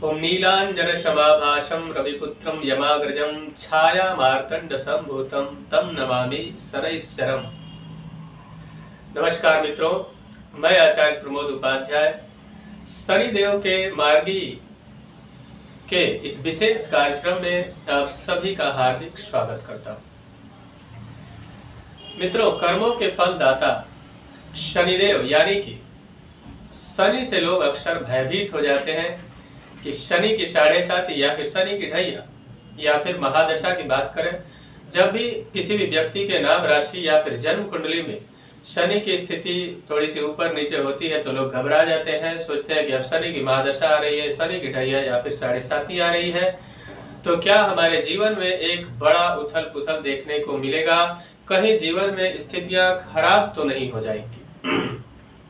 ओम नीलांजनशमाभासं रविपुत्रं यमाग्रजं छायामार्तण्डसम्भूतं तं नमामि शनैश्चरम्। नमस्कार मित्रों, मैं आचार्य प्रमोद उपाध्याय शनिदेव के मार्गी के इस विशेष कार्यक्रम में आप सभी का हार्दिक स्वागत करता हूं। मित्रों, कर्मों के फलदाता शनिदेव यानी कि शनि से लोग अक्सर भयभीत हो जाते हैं कि शनि की 7.5 या फिर शनि की ढैया या फिर महादशा की बात करें, जब भी किसी भी व्यक्ति के नाम राशि या फिर जन्म कुंडली में शनि की स्थिति थोड़ी सी ऊपर नीचे होती है तो लोग घबरा जाते हैं, सोचते हैं कि अब शनि की महादशा आ रही है, शनि की ढैया या फिर 7.5 आ रही है, तो क्या हमारे जीवन में एक बड़ा उथल पुथल देखने को मिलेगा, कहीं जीवन में स्थितियां खराब तो नहीं हो जाएंगी।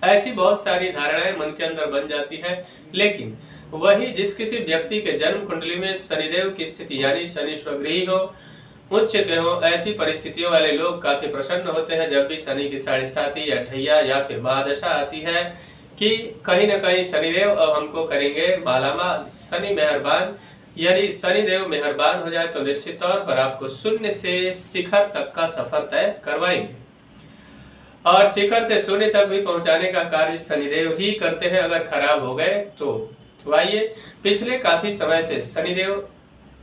ऐसी बहुत सारी धारणाएं मन के अंदर बन जाती है। लेकिन वही जिस किसी व्यक्ति के जन्म कुंडली में शनिदेव की स्थिति यानी शनि स्वगृही हो, उच्च के हो, ऐसी परिस्थितियों वाले लोग काफी प्रसन्न होते हैं जब भी शनि की 7.5 या ढैया या फिर महादशा आती है कि कहीं न कहीं शनिदेव अब हमको करेंगे मालामाल, शनि मेहरबान। यानी शनिदेव मेहरबान हो जाए तो निश्चित तौर पर आपको शून्य से शिखर तक का सफर तय करवाएंगे और शिखर से शून्य तक भी पहुंचाने का कार्य शनिदेव ही करते हैं अगर खराब हो गए तो आइए, पिछले काफी समय से शनिदेव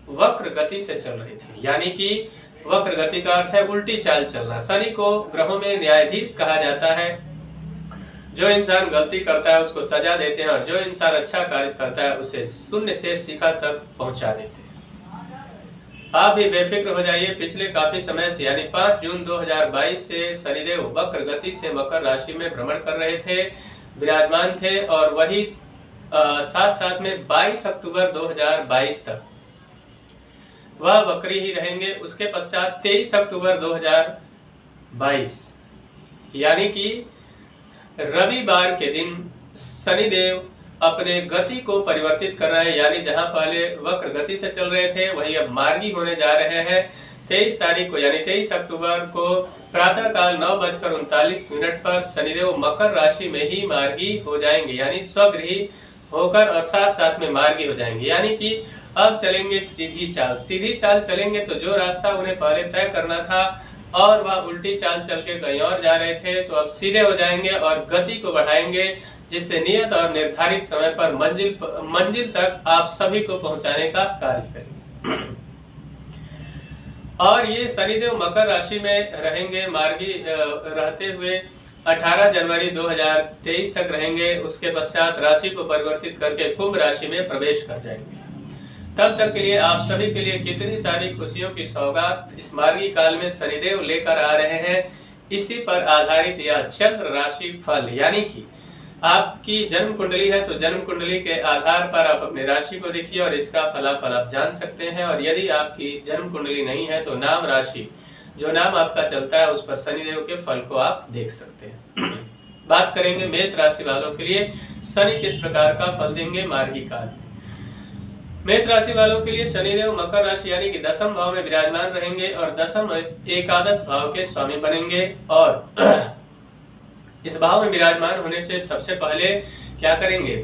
वक्र गति से चल रहे थे, यानी कि वक्र गति का अर्थ है उल्टी चाल चलना। शनि को ग्रहों में न्यायाधीश कहा जाता है। जो इंसान गलती करता है उसको सजा देते हैं और जो इंसान अच्छा कार्य करता है उसे शून्य से शिखर तक पहुंचा देते हैं। आप भी बेफिक्र हो जाइए, पिछले काफी समय से यानी 5 जून 2022 से शनिदेव वक्र गति से मकर राशि में भ्रमण कर रहे थे, विराजमान थे और वही साथ साथ में 22 अक्टूबर 2022 तक वह वक्री ही रहेंगे। उसके पश्चात 23 अक्टूबर 2022 यानी कि रविवार के दिन शनिदेव अपने गति को परिवर्तित कर रहे हैं, यानी जहां पहले वक्र गति से चल रहे थे वही अब मार्गी होने जा रहे हैं। 23 तारीख को यानी 23 अक्टूबर को प्रातः काल 9:39 पर शनिदेव मकर राशि में ही मार्गी हो जाएंगे, यानी स्वगृही होकर और साथ साथ में मार्गी हो जाएंगे। यानी कि अब चलेंगे सीधी चाल। सीधी चाल चलेंगे तो जो रास्ता उन्हें पहले तय करना था और वह उल्टी चाल चल के कहीं और जा रहे थे तो अब सीधे हो जाएंगे और गति को बढ़ाएंगे, जिससे नियत और निर्धारित समय पर मंजिल तक आप सभी को पहुंचाने का कार्य करेंगे। और ये शनिदेव मकर राशि में रहेंगे, मार्गी रहते हुए 18 जनवरी 2023 तक रहेंगे। उसके पश्चात राशि को परिवर्तित करके कुंभ राशि में प्रवेश कर जाएंगे। तब तक के लिए आप सभी के लिए कितनी सारी खुशियों की सौगात इस मार्गी काल में शनिदेव लेकर आ रहे हैं। इसी पर आधारित यह चंद्र राशि फल, यानी कि आपकी जन्म कुंडली है तो जन्म कुंडली के आधार पर आप अपनी राशि को देखिए और इसका फलाफल आप जान सकते हैं। और यदि आपकी जन्म कुंडली नहीं है तो नाम राशि जो नाम आपका चलता है उस पर शनिदेव के फल को आप देख सकते हैं। बात करेंगे मेष राशि वालों के लिए शनि किस प्रकार का फल देंगे मार्गी काल में। मेष राशि वालों के लिए शनिदेव मकर राशि यानी कि 10वें भाव में विराजमान रहेंगे और 10वें एकादश भाव के स्वामी बनेंगे। और इस भाव में विराजमान होने से सबसे पहले क्या करेंगे,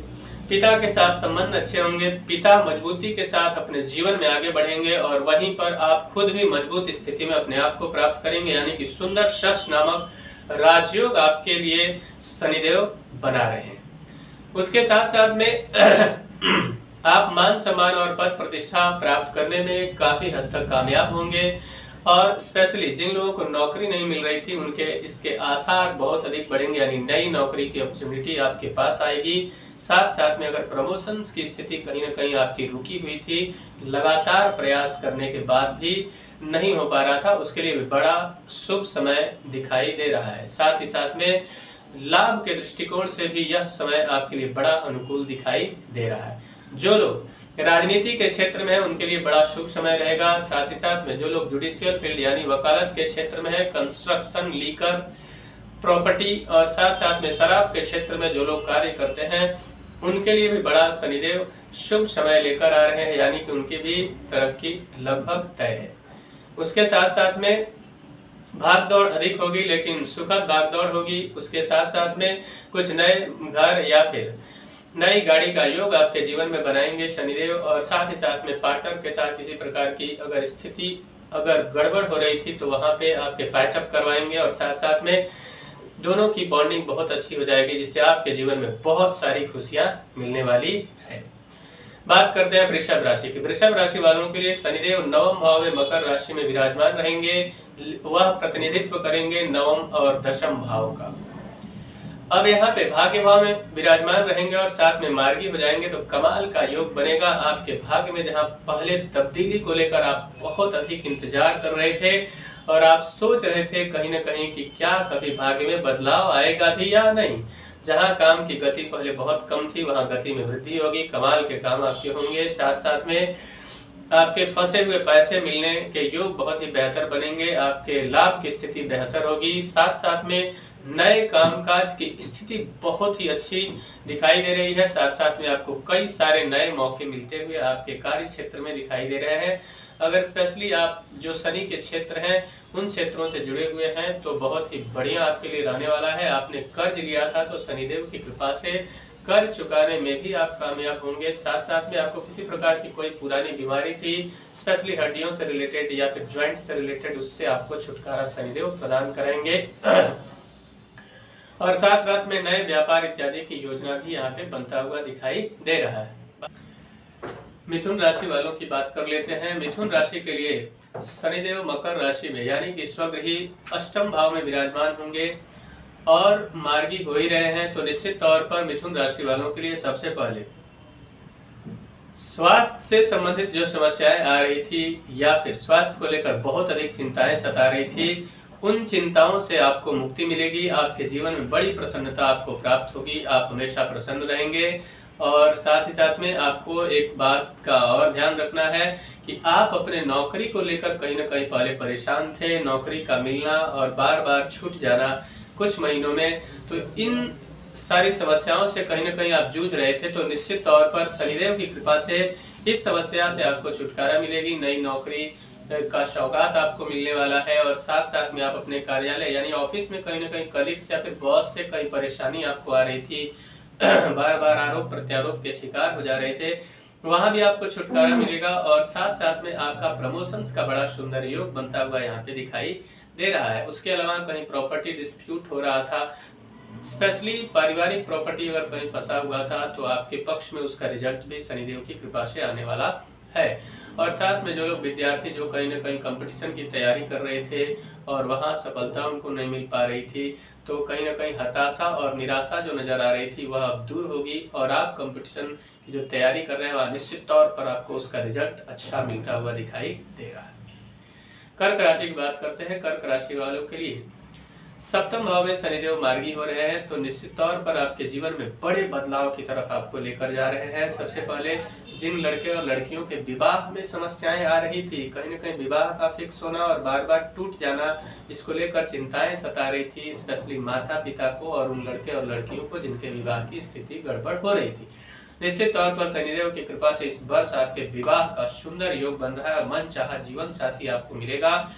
पिता के साथ संबंध अच्छे होंगे, पिता मजबूती के साथ अपने जीवन में आगे बढ़ेंगे और वहीं पर आप खुद भी मजबूत स्थिति में अपने आप को प्राप्त करेंगे, यानी कि सुंदर शश नामक राजयोग आपके लिए शनिदेव बना रहे हैं। उसके साथ साथ में आप मान सम्मान और पद प्रतिष्ठा प्राप्त करने में काफी हद तक कामयाब होंगे और स्पेशली जिन लोगों को नौकरी नहीं मिल रही थी उनके इसके आसार बहुत अधिक बढ़ेंगे, यानी नई नौकरी की अपॉर्चुनिटी आपके पास आएगी। साथ साथ में अगर प्रमोशंस की स्थिति कहीं ना कहीं आपकी रुकी हुई थी, लगातार प्रयास करने के बाद भी नहीं हो पा रहा था, उसके लिए भी बड़ा शुभ समय दिखाई दे रहा है। साथ ही साथ में लाभ के दृष्टिकोण से भी यह समय आपके लिए बड़ा अनुकूल दिखाई दे रहा है। जो लोग राजनीति के क्षेत्र में है उनके लिए बड़ा शुभ समय रहेगा। साथ ही साथ में जो लोग जुडिशियल फील्ड यानी वकालत के क्षेत्र में है, कंस्ट्रक्शन, लीकर, प्रॉपर्टी और साथ साथ में शराब के क्षेत्र में जो लोग कार्य करते हैं उनके लिए भी बड़ा शनिदेव शुभ समय लेकर आ रहे हैं, यानी कि उनकी भी तरक्की लगभग तय है। उसके साथ साथ में भाग दौड़ अधिक होगी लेकिन सुखद भाग दौड़ होगी। उसके साथ साथ में कुछ नए घर या फिर नई गाड़ी का योग आपके जीवन में बनाएंगे शनिदेव। और साथ ही साथ में पार्टनर के साथ किसी प्रकार की अगर स्थिति अगर गड़बड़ हो रही थी तो वहां पे आपके पैचअप करवाएंगे और साथ साथ में दोनों की बॉन्डिंग बहुत अच्छी हो जाएगी, जिससे आपके जीवन में बहुत सारी खुशियां मिलने वाली है। बात करते हैं वृषभ राशि की। वृषभ राशि वालों के लिए शनिदेव नवम भाव में मकर राशि में विराजमान रहेंगे। वह प्रतिनिधित्व करेंगे नवम और दशम भाव का। अब यहाँ पे भाग्य भाव में विराजमान रहेंगे और साथ में मार्गी हो जाएंगे तो कमाल का योग बनेगा आपके भाग्य में। जहाँ पहले तब्दीली को लेकर आप बहुत अधिक इंतजार कर रहे थे और आप सोच रहे थे कहीं ना कहीं कि क्या कभी भाग्य में बदलाव आएगा भी या नहीं। जहां काम की गति पहले बहुत कम थी वहां गति में वृद्धि होगी, कमाल के काम आपके होंगे। साथ साथ में आपके फंसे हुए पैसे मिलने के योग बहुत ही बेहतर बनेंगे, आपके लाभ की स्थिति बेहतर होगी। साथ साथ में नए कामकाज की स्थिति बहुत ही अच्छी दिखाई दे रही है। साथ साथ में आपको कई सारे नए मौके मिलते हुए आपके कार्य क्षेत्र में दिखाई दे रहे हैं। अगर स्पेशली आप जो शनि के क्षेत्र हैं उन क्षेत्रों से जुड़े हुए हैं तो बहुत ही बढ़िया आपके लिए रहने वाला है। आपने कर्ज लिया था तो शनिदेव की कृपा से कर्ज चुकाने में भी आप कामयाब होंगे। साथ साथ में आपको किसी प्रकार की कोई पुरानी बीमारी थी, स्पेशली हड्डियों से रिलेटेड या फिर ज्वाइंट से रिलेटेड, उससे आपको छुटकारा शनिदेव प्रदान करेंगे। और साथ साथ में नए व्यापार इत्यादि की योजना भी यहाँ पे बनता हुआ दिखाई दे रहा है। मिथुन राशि वालों की बात कर लेते हैं। मिथुन राशि के लिए शनिदेव मकर राशि में यानी कि स्वगृही अष्टम भाव में विराजमान होंगे और मार्गी हो ही रहे हैं, तो निश्चित तौर पर मिथुन राशि वालों के लिए सबसे पहले स्वास्थ्य से संबंधित जो समस्याएं आ रही थी या फिर स्वास्थ्य को लेकर बहुत अधिक चिंताएं सता रही थी, उन चिंताओं से आपको मुक्ति मिलेगी। आपके जीवन में बड़ी प्रसन्नता आपको प्राप्त होगी, आप हमेशा प्रसन्न रहेंगे। और साथ ही साथ में आपको एक बात का और ध्यान रखना है कि आप अपने नौकरी को लेकर कहीं ना कहीं पहले परेशान थे, नौकरी का मिलना और बार बार छूट जाना कुछ महीनों में, तो इन सारी समस्याओं से कहीं ना कहीं आप जूझ रहे थे। तो निश्चित तौर पर शनिदेव की कृपा से इस समस्या से आपको छुटकारा मिलेगी, नई नौकरी का सौगात आपको मिलने वाला है। और साथ साथ में आप अपने कार्यालय यानी ऑफिस में कहीं ना कहीं कलीग्स या फिर बॉस से कई परेशानी आपको आ रही थी, बार बार आरोप प्रत्यारोप के शिकार हो जा रहे थे, वहां भी आपको छुटकारा मिलेगा। और साथ साथ में आपका प्रमोशंस का बड़ा सुंदर योग बनता हुआ यहाँ पे दिखाई दे रहा है। उसके अलावा कहीं प्रॉपर्टी डिस्प्यूट हो रहा था, स्पेशली पारिवारिक प्रॉपर्टी अगर कहीं फंसा हुआ था तो आपके पक्ष में उसका रिजल्ट भी शनिदेव की कृपा से आने वाला है। और साथ में जो लोग विद्यार्थी जो कहीं ना कहीं कंपटीशन की तैयारी कर रहे थे और वहां सफलता उनको नहीं मिल पा रही थी, तो कहीं ना कहीं हताशा और निराशा जो नजर आ रही थी वह अब दूर होगी और आप कंपटीशन की जो तैयारी कर रहे हैं वह निश्चित तौर पर आपको उसका रिजल्ट अच्छा मिलता हुआ दिखाई दे रहा है। कर्क राशि की बात करते हैं। कर्क राशि वालों के लिए सप्तम भाव में शनिदेव मार्गी हो रहे हैं, तो निश्चित तौर पर आपके जीवन में बड़े बदलाव की तरफ आपको लेकर जा रहे हैं। सबसे पहले जिन लड़के और लड़कियों के विवाह में समस्याएं आ रही थी, कहीं ना कहीं विवाह का फिक्स होना और बार बार टूट जाना, जिसको लेकर चिंताएं सता रही थी, स्पेशली माता पिता को और उन लड़के और लड़कियों को जिनके विवाह की स्थिति गड़बड़ हो रही थी, निश्चित तौर पर शनिदेव की कृपा से इस वर्ष आपके विवाह का सुंदर योग बन रहा है। मन चाहा जीवन साथी आपको मिलेगा।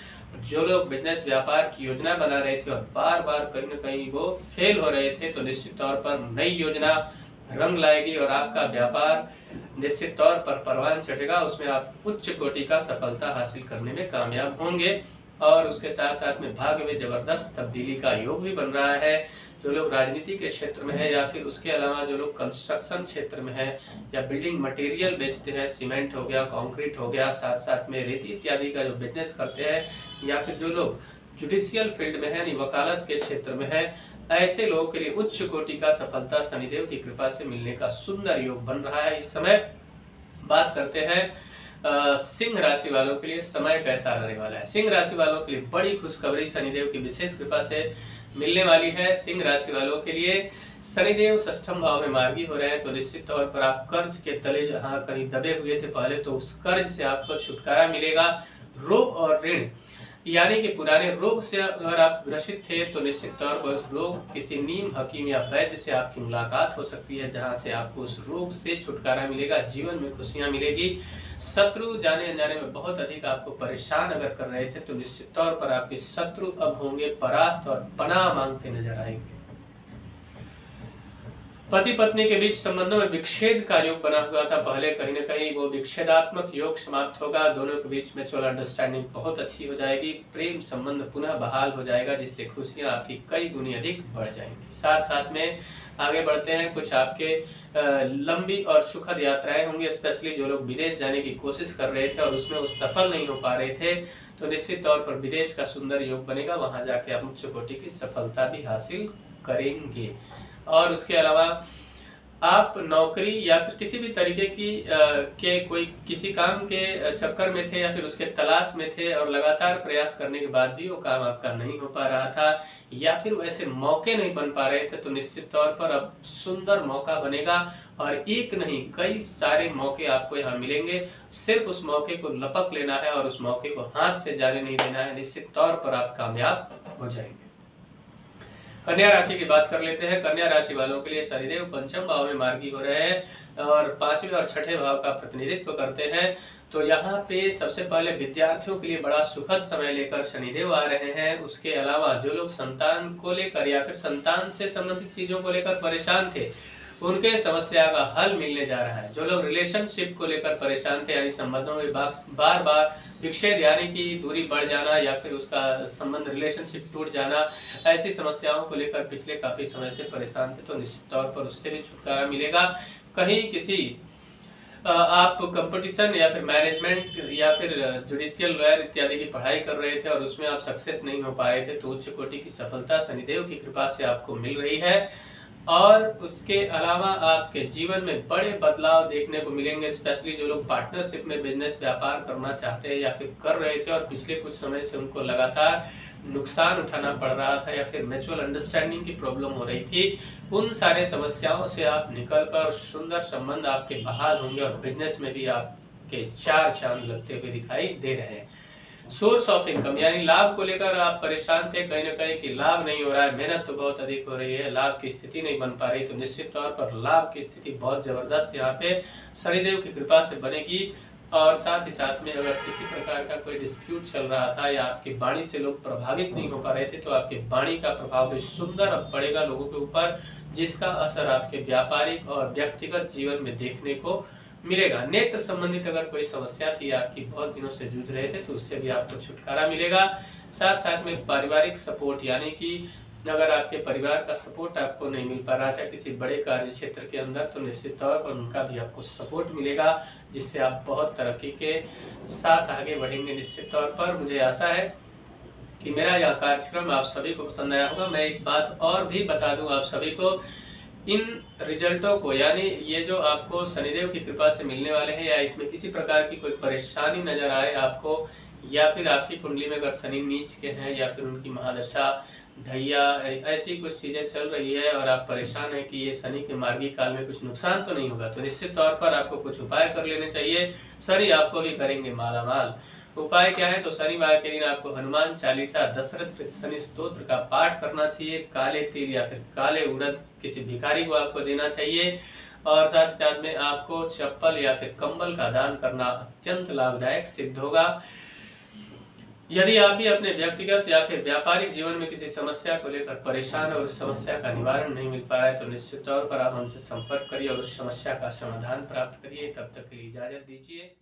जो लोग बिजनेस व्यापार की योजना बना रहे थे और बार बार कहीं ना कहीं वो फेल हो रहे थे, तो निश्चित तौर पर नई योजना रंग लाएगी और आपका व्यापार निश्चित तौर पर परवान चढ़ेगा। उसमें आप उच्च कोटि का सफलता हासिल करने में कामयाब होंगे। और उसके साथ साथ में भाग्य में जबरदस्त तब्दीली का योग भी बन रहा है। जो लोग राजनीति के क्षेत्र में है या फिर उसके अलावा जो लोग कंस्ट्रक्शन क्षेत्र में है या बिल्डिंग मटेरियल बेचते हैं, सीमेंट हो गया, कंक्रीट हो गया, साथ साथ में रेती इत्यादि का जो बिजनेस करते हैं, या फिर जो लोग जुडिशियल फील्ड में है यानी वकालत के क्षेत्र में है, ऐसे लोगों के लिए उच्च कोटि का सफलता शनिदेव की कृपा से मिलने का सुंदर योग बन रहा है इस समय। बात करते हैं सिंह राशि वालों के लिए समय कैसा रहने वाला है। सिंह राशि वालों के लिए बड़ी खुशखबरी शनिदेव की विशेष कृपा से मिलने वाली है। सिंह राशि वालों के लिए शनिदेव षष्ठम भाव में मार्गी हो रहे हैं, तो निश्चित तौर पर आप कर्ज के तले जहां कहीं दबे हुए थे पहले, तो उस कर्ज से आपको छुटकारा मिलेगा। रोग और ऋण यानी कि पुराने रोग से अगर आप ग्रसित थे तो निश्चित तौर पर उस रोग किसी नीम हकीम या वैद्य से आपकी मुलाकात हो सकती है, जहां से आपको उस रोग से छुटकारा मिलेगा, जीवन में खुशियां मिलेगी। शत्रु जाने अनजाने में बहुत अधिक आपको परेशान अगर कर रहे थे, तो निश्चित तौर पर आपके शत्रु अब होंगे परास्त और पनाह मांगते नजर आएंगे। पति पत्नी के बीच संबंधों में विच्छेद का योग बना हुआ था पहले, कहीं ना कहीं वो विच्छेदात्मक योग समाप्त होगा। दोनों के बीच म्यूचुअल अंडरस्टैंडिंग बहुत अच्छी हो जाएगी। प्रेम संबंध पुनः बहाल हो जाएगा, जिससे खुशियां आपकी कई गुनी अधिक बढ़ जाएंगी। साथ साथ में आगे बढ़ते हैं, कुछ आपके लंबी और सुखद यात्राएं होंगी। स्पेशली जो लोग विदेश जाने की कोशिश कर रहे थे और उसमें वो सफल नहीं हो पा रहे थे, तो निश्चित तौर पर विदेश का सुंदर योग बनेगा। वहां जाके आप उच्च कोटि की सफलता भी हासिल करेंगे। और उसके अलावा आप नौकरी या फिर किसी भी तरीके की के कोई किसी काम के चक्कर में थे या फिर उसके तलाश में थे और लगातार प्रयास करने के बाद भी वो काम आपका नहीं हो पा रहा था या फिर वैसे मौके नहीं बन पा रहे थे, तो निश्चित तौर पर अब सुंदर मौका बनेगा और एक नहीं कई सारे मौके आपको यहाँ मिलेंगे। सिर्फ उस मौके को लपक लेना है और उस मौके को हाथ से जाने नहीं देना है। निश्चित तौर पर आप कामयाब हो जाएंगे। कन्या राशि की बात कर लेते हैं। कन्या राशि वालों के लिए शनिदेव पंचम भाव में मार्गी हो रहे हैं और पांचवें और छठे भाव का प्रतिनिधित्व करते हैं। तो यहाँ पे सबसे पहले विद्यार्थियों के लिए बड़ा सुखद समय लेकर शनिदेव आ रहे हैं। उसके अलावा जो लोग संतान को लेकर या फिर संतान से संबंधित चीजों को लेकर परेशान थे, उनके समस्या का हल मिलने जा रहा है। जो लोग रिलेशनशिप को लेकर परेशान थे, यानी संबंधों में बार बार विच्छेद यानी कि दूरी बढ़ जाना या फिर उसका संबंध रिलेशनशिप टूट जाना, ऐसी समस्याओं को लेकर पिछले काफी समय से परेशान थे, तो निश्चित तौर पर उससे भी छुटकारा मिलेगा। कहीं किसी आप कंपटीशन या फिर मैनेजमेंट या फिर जुडिशियल लॉयर इत्यादि की पढ़ाई कर रहे थे और उसमें आप सक्सेस नहीं हो पा रहे थे, तो उच्च कोटि की सफलता शनिदेव की कृपा से आपको मिल रही है। और उसके अलावा आपके जीवन में बड़े बदलाव देखने को मिलेंगे। स्पेशली जो लोग पार्टनरशिप में बिजनेस व्यापार करना चाहते हैं या फिर कर रहे थे और पिछले कुछ समय से उनको लगातार नुकसान उठाना पड़ रहा था या फिर म्यूचुअल अंडरस्टैंडिंग की प्रॉब्लम हो रही थी, उन सारे समस्याओं से आप निकलकर सुंदर संबंध आपके बहाल होंगे और बिजनेस में भी आपके चार चांद लगते हुए दिखाई दे रहे हैं। सोर्स ऑफ इनकम यानी लाभ को लेकर आप परेशान थे कहीं ना कहीं कि लाभ नहीं हो रहा है, मेहनत तो बहुत अधिक हो रही है, लाभ की स्थिति नहीं बन पा रही, तो निश्चित तौर पर लाभ की स्थिति बहुत जबरदस्त यहाँ पे शनिदेव की कृपा से बनेगी। और साथ ही साथ में अगर किसी प्रकार का कोई डिस्प्यूट चल रहा था या आपकी वाणी से लोग प्रभावित नहीं हो पा रहे थे, तो आपकी वाणी का प्रभाव भी सुंदर अब पड़ेगा लोगों के ऊपर, जिसका असर आपके व्यापारिक और व्यक्तिगत जीवन में देखने को मिलेगा। नेत्र संबंधित अगर कोई समस्या थी आपकी बहुत दिनों से जूझ रहे थे, तो उससे भी आपको छुटकारा मिलेगा। साथ साथ में पारिवारिक सपोर्ट यानी कि अगर आपके परिवार का सपोर्ट आपको नहीं मिल पा रहा था किसी बड़े कार्य क्षेत्र के अंदर, तो निश्चित तौर पर उनका भी आपको सपोर्ट मिलेगा, जिससे आप बहुत तरक्की के साथ आगे बढ़ेंगे। निश्चित तौर पर मुझे आशा है कि मेरा यह कार्यक्रम आप सभी को पसंद आया होगा। मैं एक बात और भी बता दूं आप सभी को, इन रिजल्टों को यानी ये जो आपको शनिदेव की कृपा से मिलने वाले हैं या इसमें किसी प्रकार की कोई परेशानी नजर आए आपको, या फिर आपकी कुंडली में अगर शनि नीच के हैं या फिर उनकी महादशा ढैया ऐसी कुछ चीजें चल रही है और आप परेशान है कि ये शनि के मार्गी काल में कुछ नुकसान तो नहीं होगा, तो निश्चित तौर पर आपको कुछ उपाय कर लेने चाहिए। शनि आपको भी करेंगे मालामाल। उपाय क्या है, तो शनिवार के दिन आपको हनुमान चालीसा दशरथ शनि स्तोत्र का पाठ करना चाहिए। काले तिल या फिर काले उड़द किसी भिखारी को आपको देना चाहिए और साथ साथ में आपको चप्पल या फिर कंबल का दान करना अत्यंत लाभदायक सिद्ध होगा। यदि आप भी अपने व्यक्तिगत या फिर व्यापारिक जीवन में किसी समस्या को लेकर परेशान और उस समस्या का निवारण नहीं मिल पा रहा है, तो निश्चित तौर पर आप हमसे संपर्क करिए और उस समस्या का समाधान प्राप्त करिए। तब तक के लिए इजाजत दीजिए।